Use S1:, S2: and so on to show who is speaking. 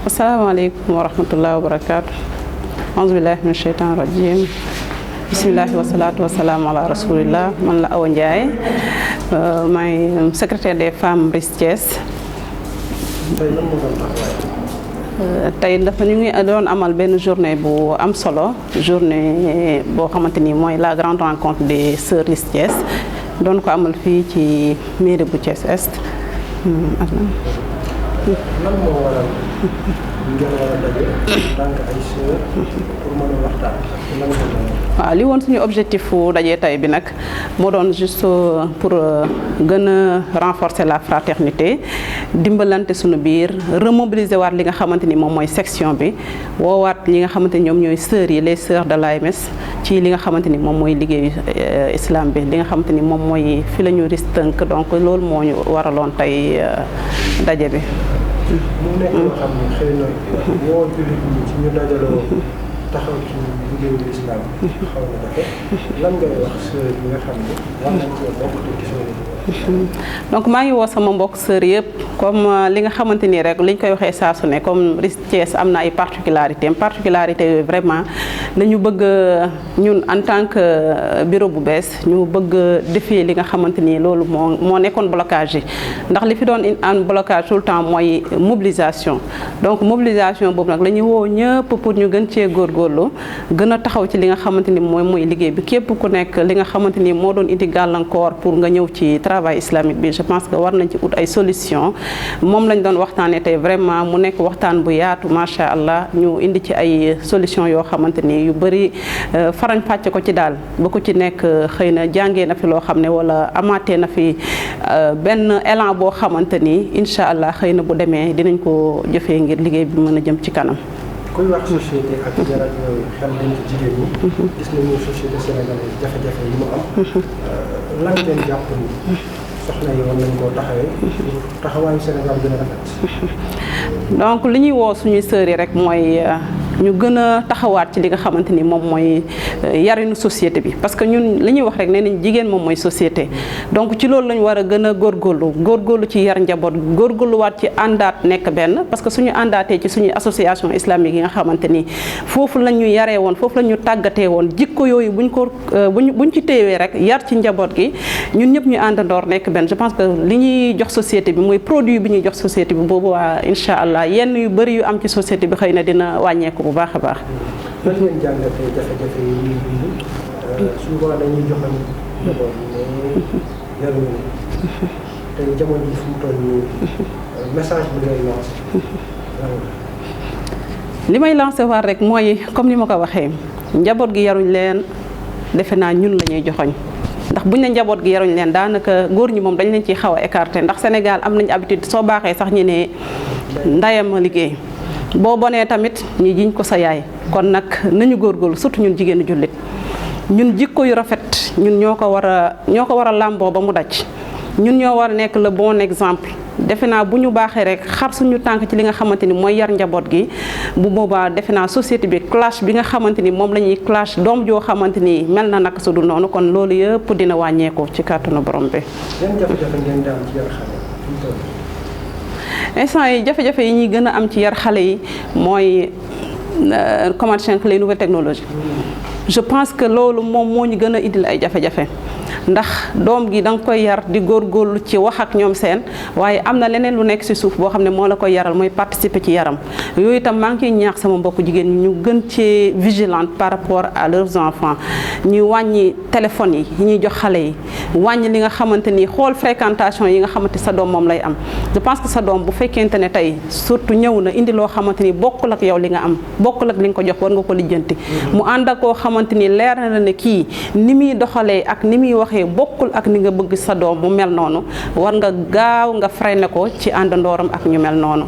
S1: asalaamaaleykum wa rahmatullahi wa barakaatu. auzu billahi min sheytaan rajim. bismillahi wasalaatu wasalaamu ala rasulillah. man la Awa Ndiaye maay secrétaire des femmes RIS Thiès. tey dafa ñu ngi doon amal benn journée bu am solo, journée boo xamante ni mooy la grande rencontre des sœurs RIS Thiès, doon ko amal fii ci mairie bu Thiès Est.
S2: lan moo waral ngeen war a daje tànk ay sœurs pour mën a waxtaan lan
S1: waaw li woon suñu objectif fu dajee tay bi nag moo doon juste pour gën a renforcer la fraternité, dimbalante suñu biir, remobiliser waat li nga xamante ni moom mooy section bi, woowaat li nga xamante ni ñoom ñooy sœurs yi, les sœurs de l'AMS ci li nga xamante ni moom mooy liggéeyu islam bi, li nga xamante ni moom mooy fi la ñu RIS tënk. Donc loolu moo ñu waraloon tey daje bi.
S2: mu nekk loo xam ne xëy na woo jullit ñi ci ñu dajaloo taxaw ci liggéeyu islam xaw na jafe lan ngay wax sœur yi nga xam ne war nañ cee bokk te gisoo
S1: donc maa ngi woo sama mbokk sœur yëpp, comme li nga xamante ni rek liñ koy waxee saa su ne, comme RIS Thiès am na ay particularité yooyu vraiment dañu bëgg ñun en tant que bureau bu bees ñu bëgg défier li nga xamante ni loolu moo nekkoon blocage yi, ndax li fi doon en blocage tout le temps mooy mobilisation. Donc mobilisation boobu nag la ñuy woo ñëpp pour ñu gën cee góorgóorlu, gën a taxaw ci li nga xamante ni mooy liggéey bi. Képp ku nekk li nga xamante ni moo doon indi gàllankoor pour nga ñëw ci travail islamique bi, je pense que war nañ ci ut ay solution. moom lañ doon waxtaanee tey, vraiment mu nekk waxtaan bu yaatu macha allah, ñu indi ci ay solution yoo xamante ni yu bëri farañ fàcce ko ci daal, ba ku ci nekk xëy na jàngee na fi loo xam ne wala amaatee na fi benn élan boo xamante ni incha allah xëy na bu demee dinañ ko jëfee ngir liggéey bi mën a jëm ci kanam.
S2: kuy wax société ak jarat yooyu xel nañ ci jigéen ñi. gis nañu société sénégalaise jafe-jafe yi mu am. lan ngeen jàpp ni soxna yi war nañ koo taxawee taxawaayu Sénégal gën a rafet.
S1: donc li ñuy woo suñuy sœurs yi rek mooy ñu gën a taxawaat ci li nga xamante ni moom mooy yarinu société bi, parce que ñun li ñuy wax rek nee nañ jigéen moom mooy société. donc ci loolu lañu war a gën a góorgóorlu ci yar njaboot, góorgóorluwaat ci àndaat nekk benn, parce que suñu àndaatee ci suñu association islamique yi nga xamante ni foofu lañ ñu yaree woon, foofu lañ ñu tàggatee woon, jikko yooyu buñ ci téewee rek yar ci njaboot gi, ñun ñëpp ñu àndandoor nekk benn. Je pense que li ñuy jox société bi mooy produit bi ñuy jox société bi, boobu waa incha allah yenn yu bëri yu am ci société bi xëy na dina wàññeeku bu baax a baax.
S2: lan ngeen jàngatee jafe-jafe yi ñuy dund souvent dañuy joxoon njaboot mais yaruñu tey jamono ji fu mu toll nii message bi ngay lancé.
S1: li may lancé waat rek mooy comme ni ma ko waxee, njaboot gi yaruñ leen, defe naa ñun la ñuy joxoñ. ndax buñ ne njaboot gi yaruñ leen, daanaka góor ñi moom dañ leen ciy xaw a écarté, ndax Sénégal am nañ habitude soo baaxee sax ñu ne ndayam a liggéey, boo bonee tamit ñi jiñ ko sa yaay. kon nag nañu góorgóorlu, surtout ñun jigéenu jullit, ñun jikko yu rafet ñun ñoo ko war a làmboo ba mu daj. ñun ñoo war a nekk le bon exemple. defe naa bu ñu baaxee rek xar suñu tànk ci li nga xamante ni mooy yar njaboot gi, bu boobaa defe naa société bi clash bi nga xamante ni moom la ñuy clash doom joo xamante ni mel na naka su du noonu, kon loolu yëpp dina wàññeeku ci kàttanu borom bi.
S2: yan jafe-jafe ngeen di am ci yar xale yi?
S1: instant yi jafe-jafe yi ñuy gën a am ci yar xale yi mooy comment dire les nouvelles technologies. je pense que loolu moom moo ñu gën a indil ay jafe-jafe, ndax doom gi da nga koy yar di góorgóorlu ci wax ak ñoom seen, waaye am na leneen lu nekk ci suuf boo xam ne moo la koy yaral, mooy participer ci yaram. yooyu itam maa ngi ciy ñaax sama mbokku jigéen ñi ñu gën cee vigilante par rapport à leurs enfants, ñu wàññi téléphone yi ñuy jox xale yi, wàññi li nga xamante ni xool fréquentation yi nga xamante sa doom moom lay am. je pense que sa doom bu fekkente ne tey surtout ñëw na indi loo xamante ni bokkul ak yow li nga am, bokkul ak li nga ko jox, war nga ko lijjanti. mu ànd ak koo xamante ni leer na ne kii ni muy doxalee ak ni muy waxee bokkul ak ni nga bëgg sa doom mu mel noonu, war nga gaaw nga freiné ko ci àndandooram ak ñu mel noonu.